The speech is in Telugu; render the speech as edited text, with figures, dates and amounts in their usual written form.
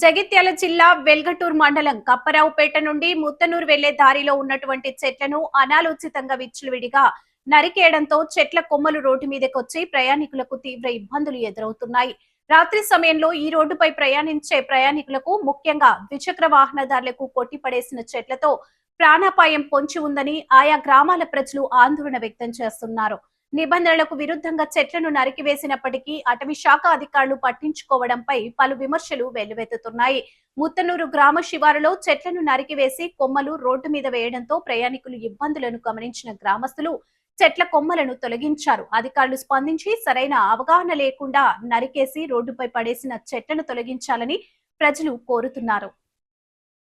జగిత్యాల జిల్లా వెల్గటూర్ మండలం కప్పరావుపేట నుండి ముత్తనూరు వెళ్లే దారిలో ఉన్నటువంటి చెట్లను అనాలోచితంగా విచ్చలవిడిగా నరికేయడంతో చెట్ల కొమ్మలు రోడ్డు మీదకొచ్చి ప్రయాణికులకు తీవ్ర ఇబ్బందులు ఎదురవుతున్నాయి. రాత్రి సమయంలో ఈ రోడ్డుపై ప్రయాణించే ప్రయాణికులకు, ముఖ్యంగా ద్విచక్ర వాహనదారులకు కొట్టిపడేసిన చెట్లతో ప్రాణాపాయం పొంచి ఉందని ఆయా గ్రామాల ప్రజలు ఆందోళన వ్యక్తం చేస్తున్నారు. నిబంధనలకు విరుద్ధంగా చెట్లను నరికివేసినప్పటికీ అటవీ శాఖ అధికారులు పట్టించుకోవడంపై పలు విమర్శలు వెల్లువెత్తుతున్నాయి. ముత్తనూరు గ్రామ శివారులో చెట్లను నరికివేసి కొమ్మలు రోడ్డు మీద వేయడంతో ప్రయాణికులు ఇబ్బందులను గమనించిన గ్రామస్తులు చెట్ల కొమ్మలను తొలగించారు. అధికారులు స్పందించి సరైన అవగాహన లేకుండా నరికేసి రోడ్డుపై పడేసిన చెట్లను తొలగించాలని ప్రజలు కోరుతున్నారు.